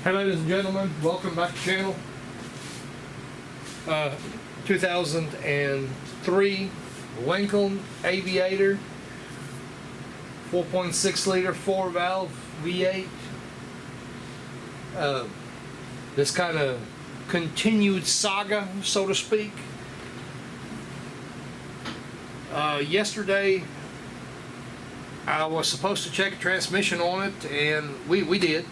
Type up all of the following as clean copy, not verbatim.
Hey ladies and gentlemen, welcome back to the channel. 2003 Lincoln Aviator 4.6 liter 4-valve V8. This kind of continued saga, so to speak. Yesterday I was supposed to check a transmission on it, and we did.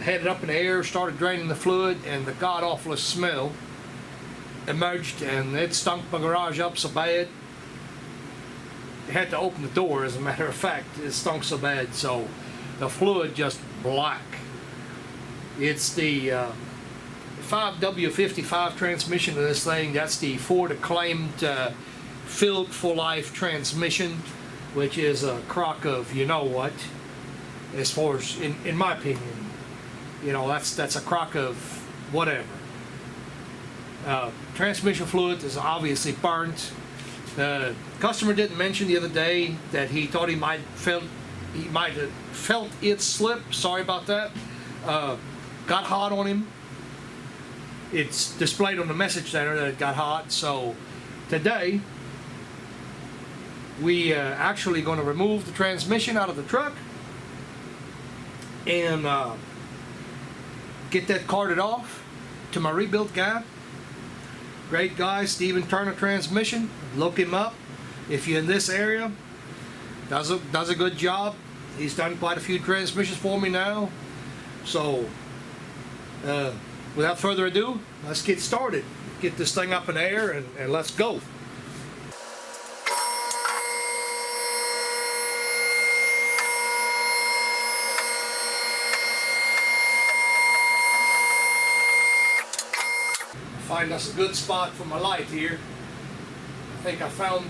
Had it up in the air, started draining the fluid, and the god-awfulest smell emerged, and it stunk my garage up so bad. I had to open the door, as a matter of fact. It stunk so bad, so the fluid just black. It's the 5W55 transmission of this thing. That's the Ford acclaimed filled for life transmission, which is a crock of you know what, as far as in my opinion. You know, that's a crock of whatever. Transmission fluid is obviously burnt. The customer didn't mention the other day that he thought he might have felt it slip. Sorry about that. Got hot on him. It's displayed on the message center that it got hot. So today we actually going to remove the transmission out of the truck and get that carted off to my rebuilt guy. Great guy, Stephen Turner Transmission. Look him up if you're in this area. Does a good job. He's done quite a few transmissions for me now. So without further ado, let's get started. Get this thing up in the air and let's go. Find us a good spot for my light here. I think I found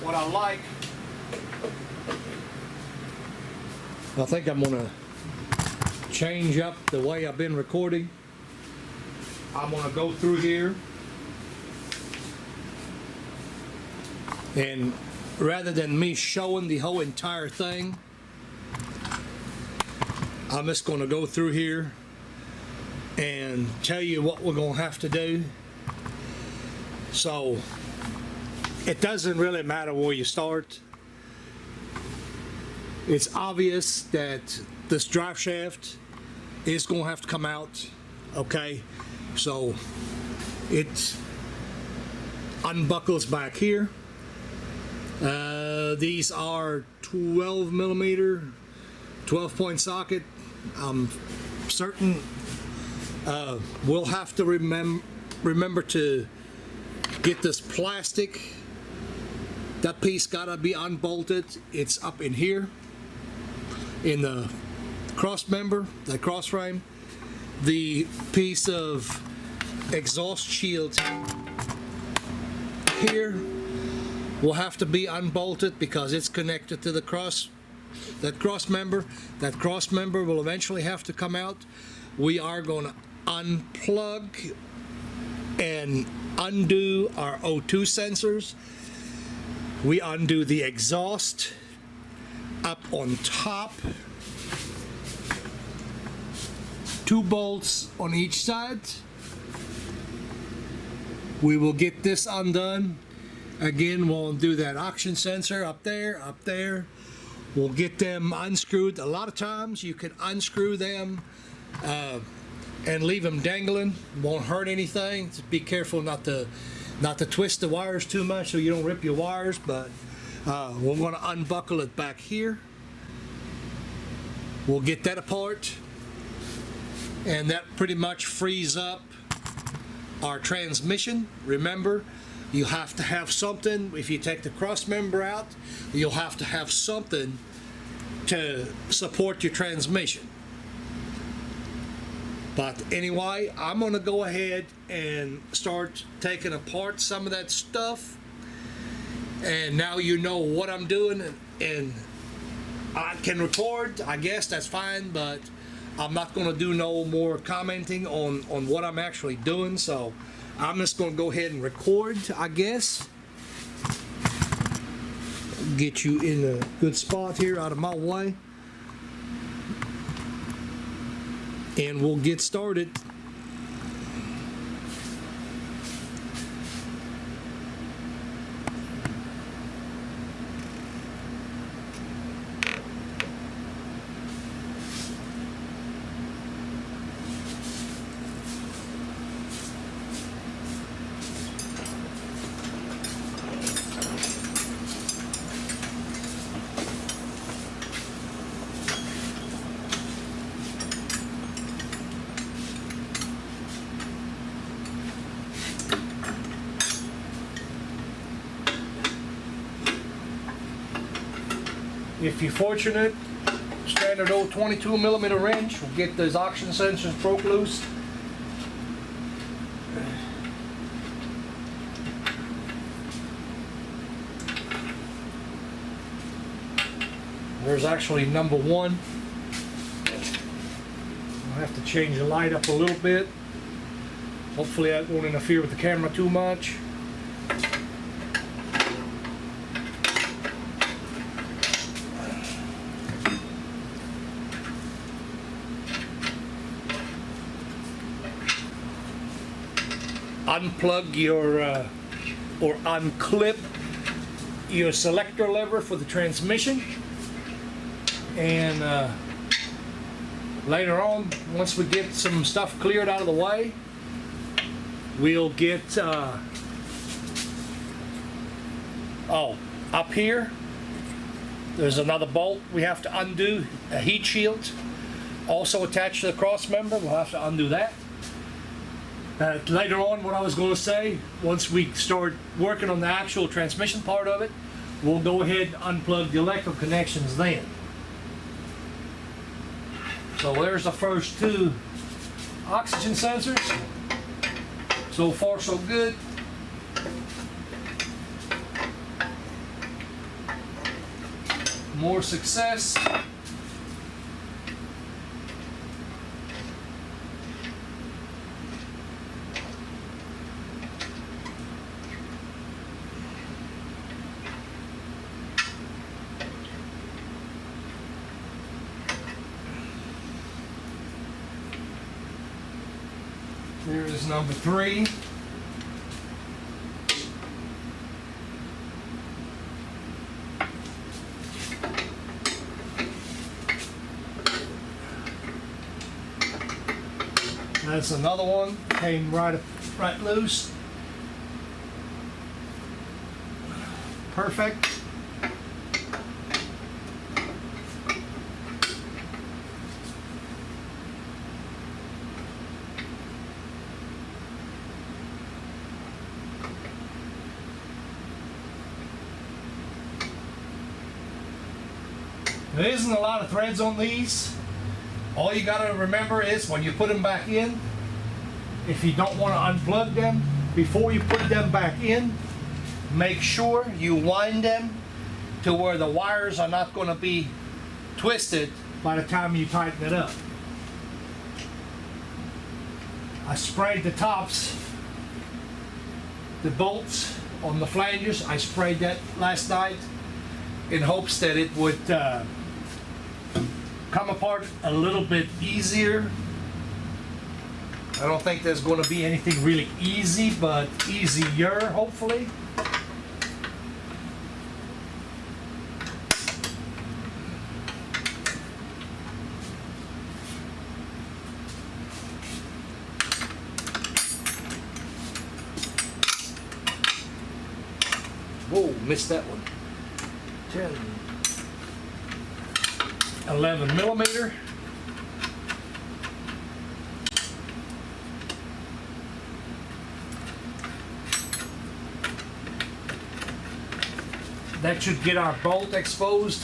what I like. I think I'm gonna change up the way I've been recording. I'm gonna go through here, and rather than me showing the whole entire thing, I'm just gonna go through here and tell you what we're gonna have to do. So it doesn't really matter where you start. It's obvious that this drive shaft is going to have to come out. Okay, so it unbuckles back here. These are 12 millimeter 12-point socket. I'm certain we'll have to remember to get this plastic. That piece gotta be unbolted. It's up in here in the cross member, the cross frame. The piece of exhaust shield here will have to be unbolted because it's connected to the cross member. That cross member will eventually have to come out. We are going to unplug and undo our O2 sensors. We undo the exhaust up on top. 2 bolts on each side. We will get this undone. Again, we'll undo that oxygen sensor up there. We'll get them unscrewed. A lot of times you can unscrew them and leave them dangling. Won't hurt anything. Just be careful not to twist the wires too much so you don't rip your wires. But we're going to unbuckle it back here. We'll get that apart, and that pretty much frees up our transmission. Remember, you have to have something. If you take the cross member out, you'll have to have something to support your transmission. But anyway, I'm going to go ahead and start taking apart some of that stuff. And now you know what I'm doing, and I can record. I guess that's fine, but I'm not going to do no more commenting on what I'm actually doing. So I'm just going to go ahead and record, I guess. Get you in a good spot here out of my way. and we'll get started. If you're fortunate, standard old 22mm wrench will get those oxygen sensors broke loose. There's actually number one. I'll have to change the light up a little bit. Hopefully that won't interfere with the camera too much. Unplug your or unclip your selector lever for the transmission, and later on, once we get some stuff cleared out of the way, we'll get up here there's another bolt we have to undo, a heat shield also attached to the cross member. We'll have to undo that. Later on, what I was going to say, once we start working on the actual transmission part of it, we'll go ahead and unplug the electrical connections then. So there's the first two oxygen sensors. So far so good. More success. Here's number three. That's another one. Came right loose. Perfect. There isn't a lot of threads on these. All you got to remember is when you put them back in, if you don't want to unplug them, before you put them back in, make sure you wind them to where the wires are not going to be twisted by the time you tighten it up. I sprayed the tops, the bolts on the flanges. I sprayed that last night in hopes that it would come apart a little bit easier. I don't think there's going to be anything really easy, but easier, hopefully. Whoa, missed that one. 11mm. That should get our bolt exposed.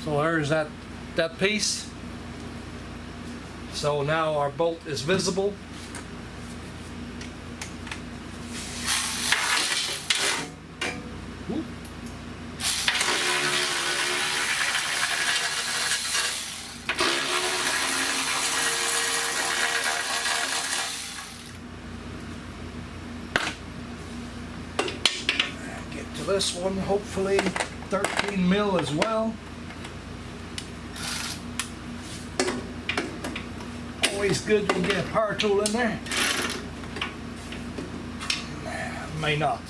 So there's that piece. So now our bolt is visible. Get to this one, hopefully. 13 mil as well. Always good to get a power tool in there. May not.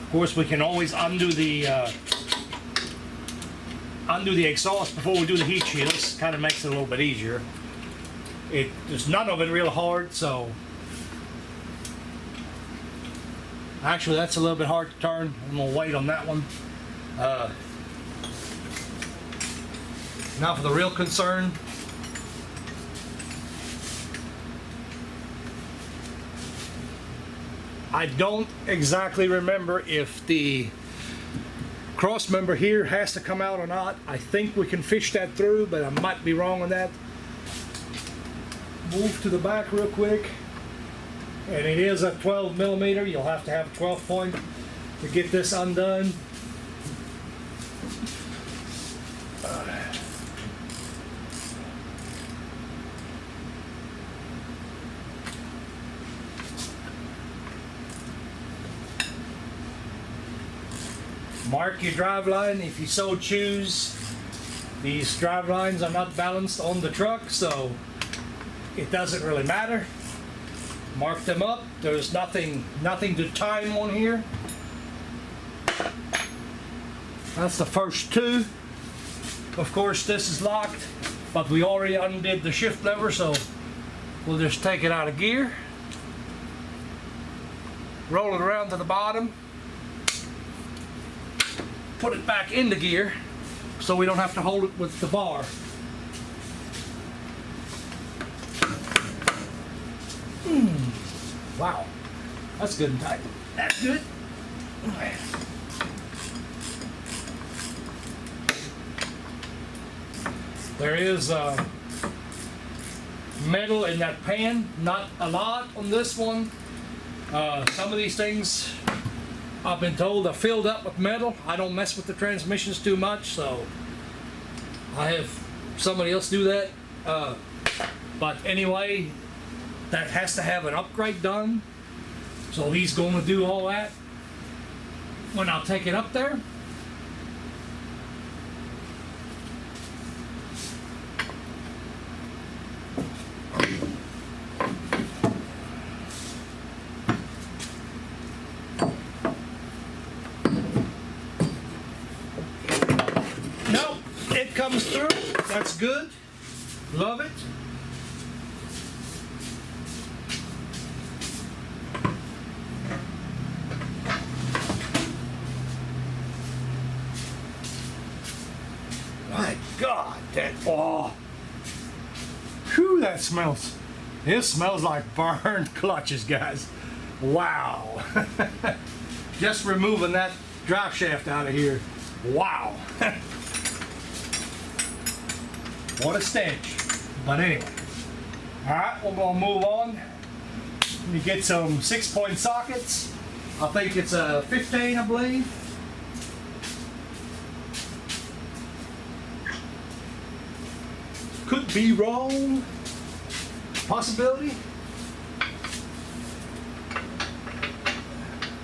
Of course, we can always undo the exhaust before we do the heat shields. Kind of makes it a little bit easier. There's none of it real hard, so actually that's a little bit hard to turn. I'm gonna wait on that one. Now for the real concern. I don't exactly remember if the crossmember here has to come out or not. I think we can fish that through, but I might be wrong on that. Move to the back real quick. And it is a 12 millimeter. You'll have to have a 12 point to get this undone. Mark your drive line if you so choose. These drive lines are not balanced on the truck, so it doesn't really matter. Mark them up. There's nothing to time on here. That's the first two. Of course, this is locked, but we already undid the shift lever, so we'll just take it out of gear. Roll it around to the bottom. Put it back into gear so we don't have to hold it with the bar. Wow, that's good and tight. That's good. There is metal in that pan, not a lot on this one. Some of these things I've been told are filled up with metal. I don't mess with the transmissions too much, so I have somebody else do that. But anyway, that has to have an upgrade done. So he's going to do all that when I'll take it up there. Comes through. That's good. Love it. My God, that whew, that smells. It smells like burned clutches, guys. Wow. Just removing that drive shaft out of here. Wow. What a stench. But anyway. Alright, we're going to move on. You get some 6-point sockets. I think it's a 15, I believe. Could be wrong. Possibility.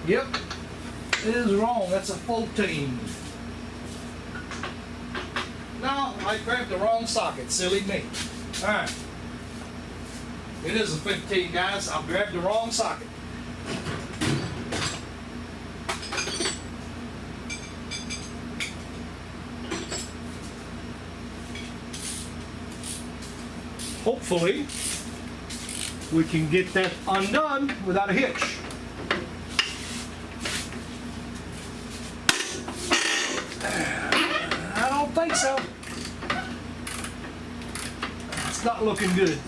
Yep. It is wrong. That's a 14. No, I grabbed the wrong socket. Silly me. Alright. It is a 15, guys. I grabbed the wrong socket. Hopefully, we can get that undone without a hitch. I don't think so. It's not looking good.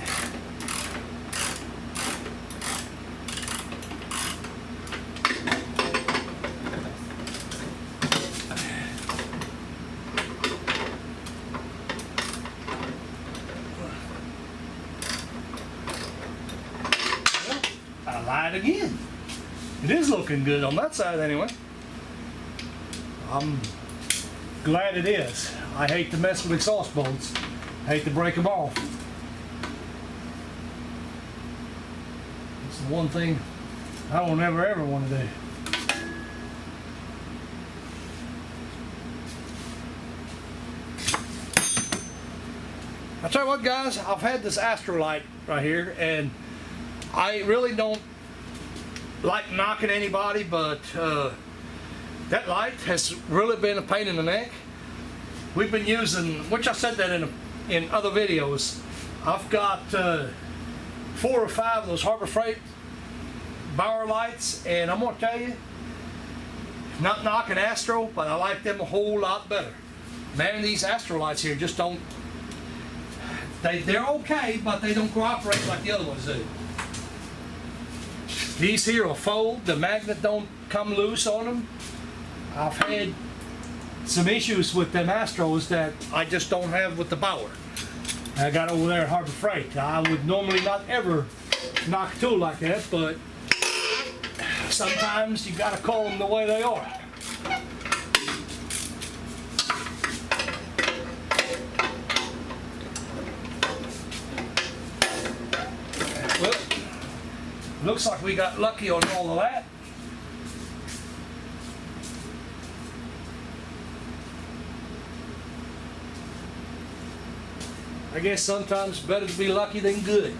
lied again. It is looking good on that side anyway. I'm glad it is. I hate to mess with exhaust bolts. Hate to break them off. It's the one thing I don't ever want to do. I tell you what, guys, I've had this Astrolight right here, and I really don't like knocking anybody, but that light has really been a pain in the neck. We've been using, which I said that in other videos, I've got 4 or 5 of those Harbor Freight Bauer lights, and I'm gonna tell you, not knocking Astro, but I like them a whole lot better. Man, these Astro lights here just don't, they're okay, but they don't cooperate like the other ones do. These here will fold, the magnet don't come loose on them. I've had some issues with them Astros that I just don't have with the Bauer. I got over there at Harbor Freight. I would normally not ever knock a tool like that, but sometimes you gotta call them the way they are. Well, looks like we got lucky on all of that. I guess sometimes better to be lucky than good.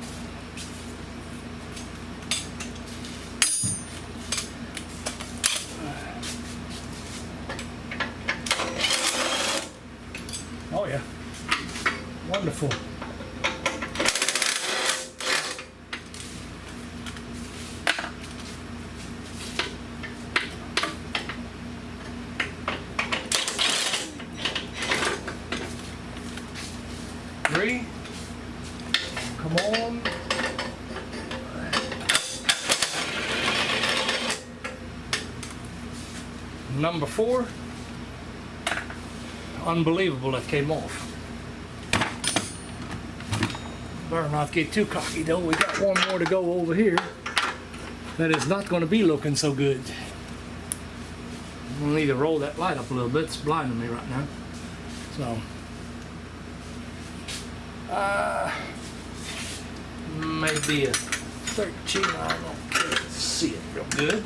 Oh yeah, wonderful. Three. Come on. Number 4. Unbelievable that came off. Better not get too cocky though. We got one more to go over here. That is not going to be looking so good. We'll need to roll that light up a little bit. It's blinding me right now. So. Maybe a 13, I don't see it real good.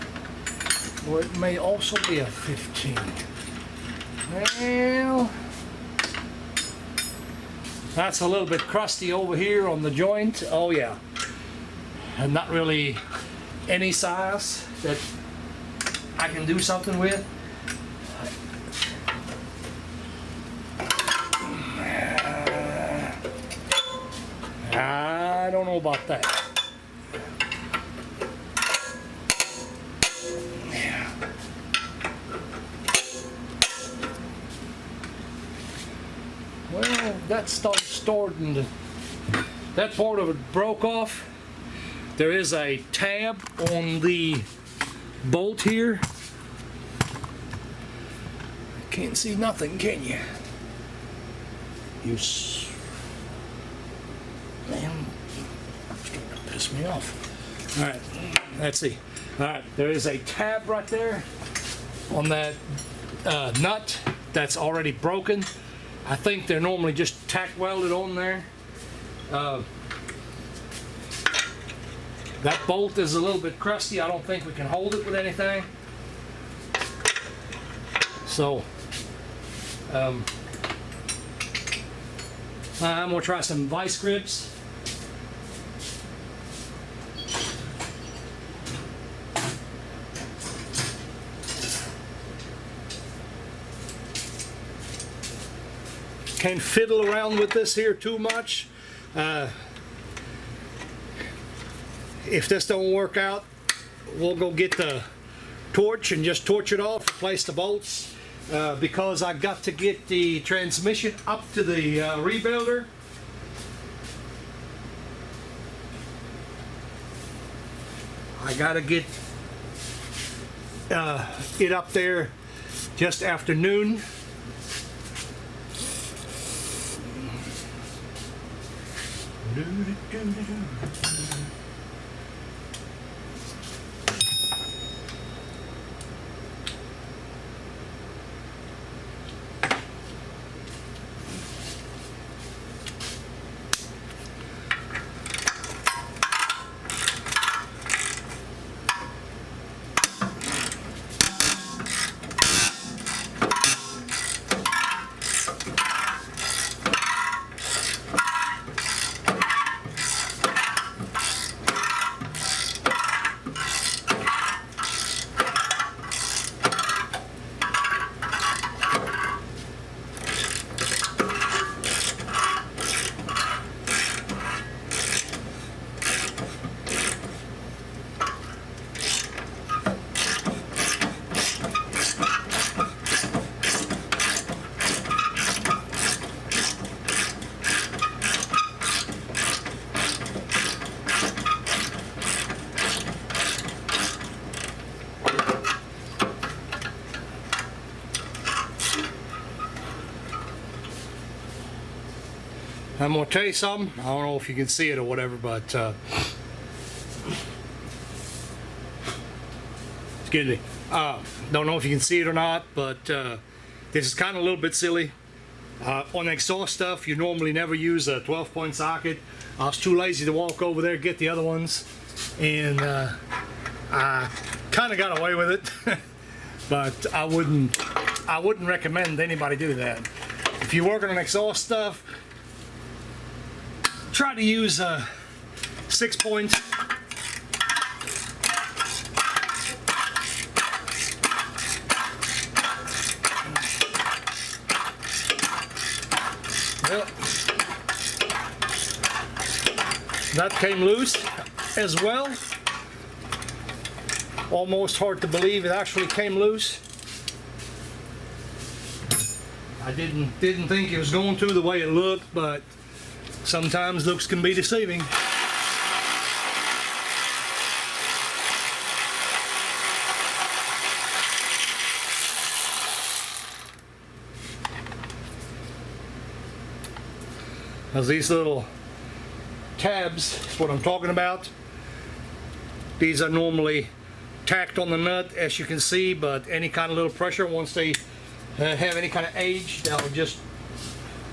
Or it may also be a 15. Well, that's a little bit crusty over here on the joint. Oh yeah. And not really any size that I can do something with. I don't know about that. Yeah. Well, that stuff stored in the, that part of it broke off. There is a tab on the bolt here. Can't see nothing, can you? Man, it's starting to piss me off. All right, let's see. All right, there is a tab right there on that nut that's already broken. I think they're normally just tack welded on there. That bolt is a little bit crusty. I don't think we can hold it with anything. So, I'm gonna try some vice grips. Can't fiddle around with this here too much. If this don't work out, we'll go get the torch and just torch it off, replace the bolts, because I got to get the transmission up to the rebuilder. I got to get it up there just after noon. I'm gonna tell you something. I don't know if you can see it or whatever, but excuse me. Don't know if you can see it or not, but this is kind of a little bit silly. On exhaust stuff, you normally never use a 12-point socket. I was too lazy to walk over there get the other ones, and I kind of got away with it. But I wouldn't recommend anybody do that. If you're working on exhaust stuff, try to use a 6-point. Well, that came loose as well. Almost hard to believe it actually came loose. I didn't think it was going to the way it looked, but sometimes looks can be deceiving. As these little tabs is what I'm talking about. These are normally tacked on the nut, as you can see, but any kind of little pressure, once they have any kind of age, they'll just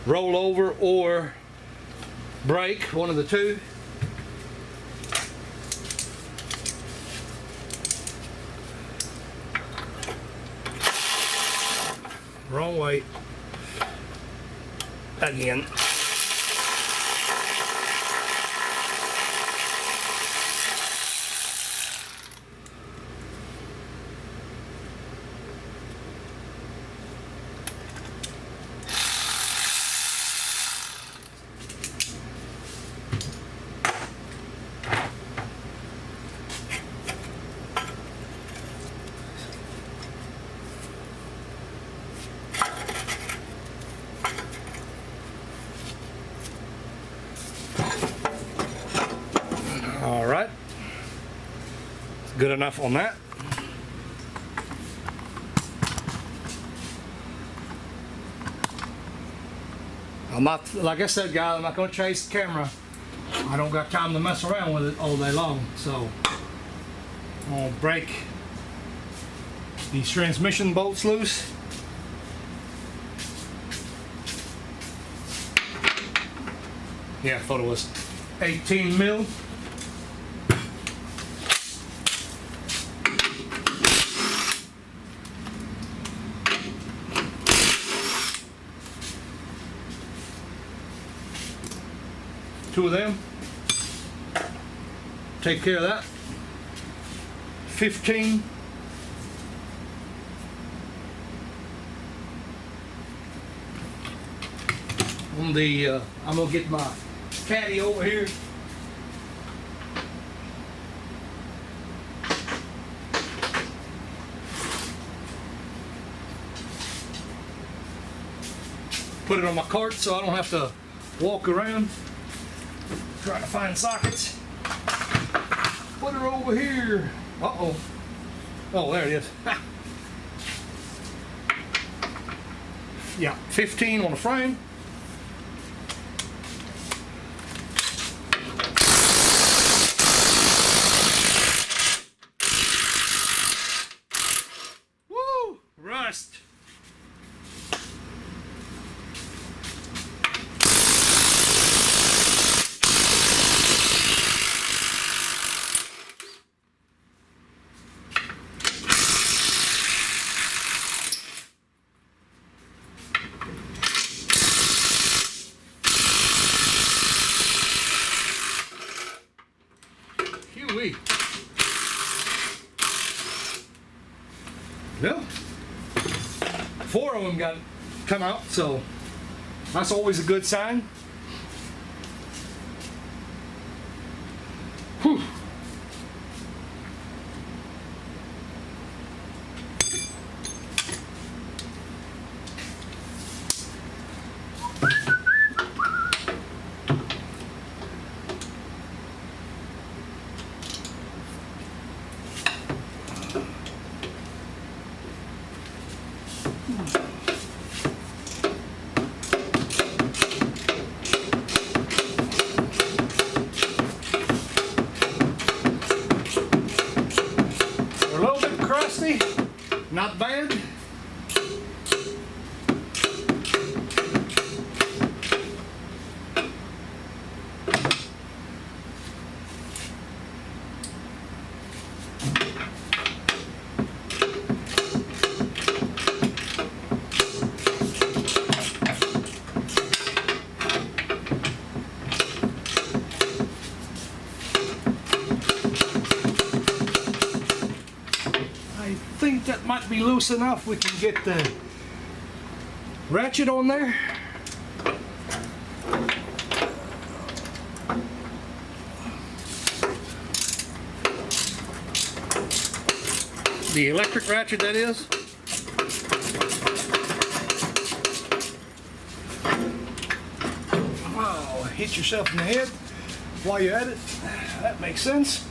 roll over or break, one of the two. Wrong way. Again. All right, good enough on that. I'm not, like I said, guys, I'm not going to chase the camera. I don't got time to mess around with it all day long, so I'm going to break these transmission bolts loose. Yeah, I thought it was 18 mil. Two of them. Take care of that. 15. On the, I'm gonna get my caddy over here. Put it on my cart so I don't have to walk around trying to find sockets. Put her over here. Uh-oh. Oh, there it is. Yeah, 15 on the frame. Woo! Rust. Well, 4 of them got come out, so that's always a good sign. Whew. might be loose enough. We can get the ratchet on there. The electric ratchet, that is. Wow, hit yourself in the head while you're at it. That makes sense.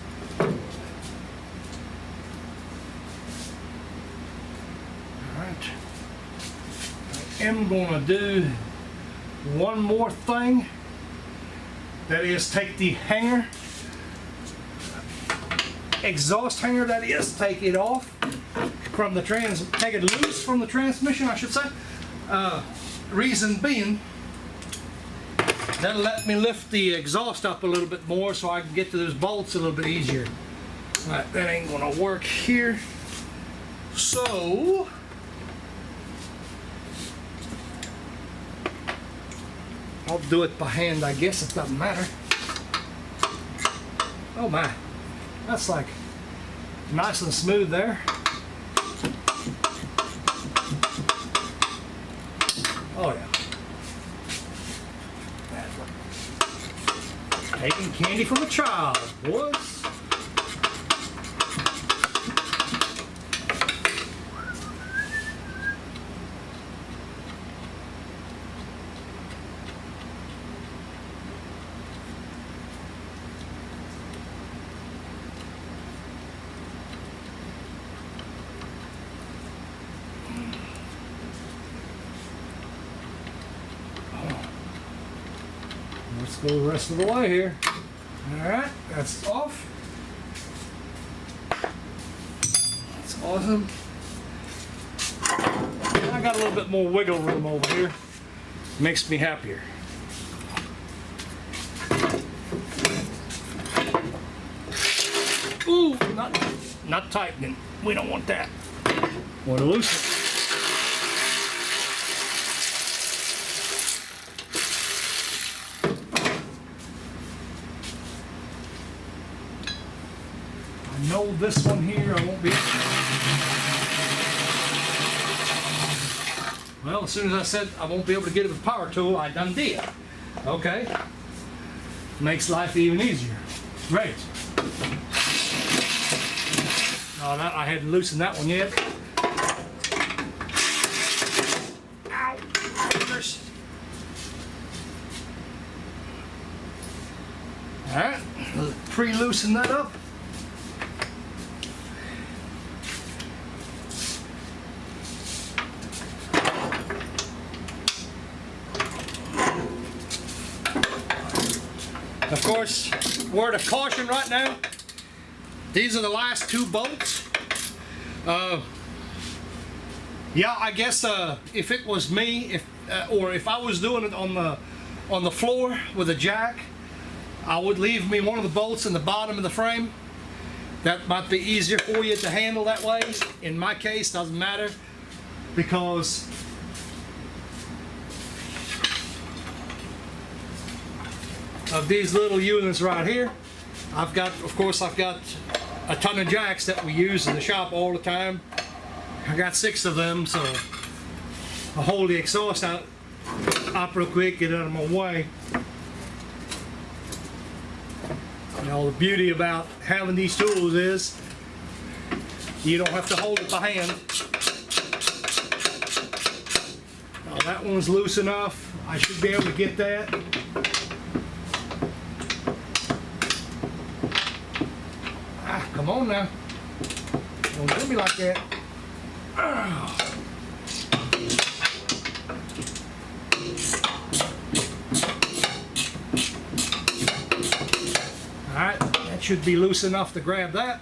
Alright. I am going to do one more thing. That is, take the hanger, exhaust hanger, that is, take it off from the take it loose from the transmission, I should say. Reason being, that'll let me lift the exhaust up a little bit more so I can get to those bolts a little bit easier. Alright, that ain't gonna work here. So I'll do it by hand, I guess. It doesn't matter. Oh my, that's like nice and smooth there. Oh yeah. Taking candy from a child, boys. Let's go the rest of the way here. Alright, that's off. That's awesome. I got a little bit more wiggle room over here. Makes me happier. Ooh, not tightening. We don't want that. Want to loosen it. I know this one here I won't be able to. Well, as soon as I said I won't be able to get it with a power tool, I done did. Okay. Makes life even easier. Great. Oh, I hadn't loosened that one yet. Ow. Goodness. Alright, pre-loosen that up. Of course, word of caution right now, these are the last two bolts. Yeah, I guess if it was me, or if I was doing it on the floor with a jack, I would leave me one of the bolts in the bottom of the frame. That might be easier for you to handle that way. In my case, doesn't matter, because of these little units right here. I've got a ton of jacks that we use in the shop all the time. I got 6 of them, so I'll hold the exhaust out up real quick, get it out of my way. You know, the beauty about having these tools is you don't have to hold it by hand. Now, that one's loose enough. I should be able to get that. Come on now. Don't do me like that. Alright, that should be loose enough to grab that.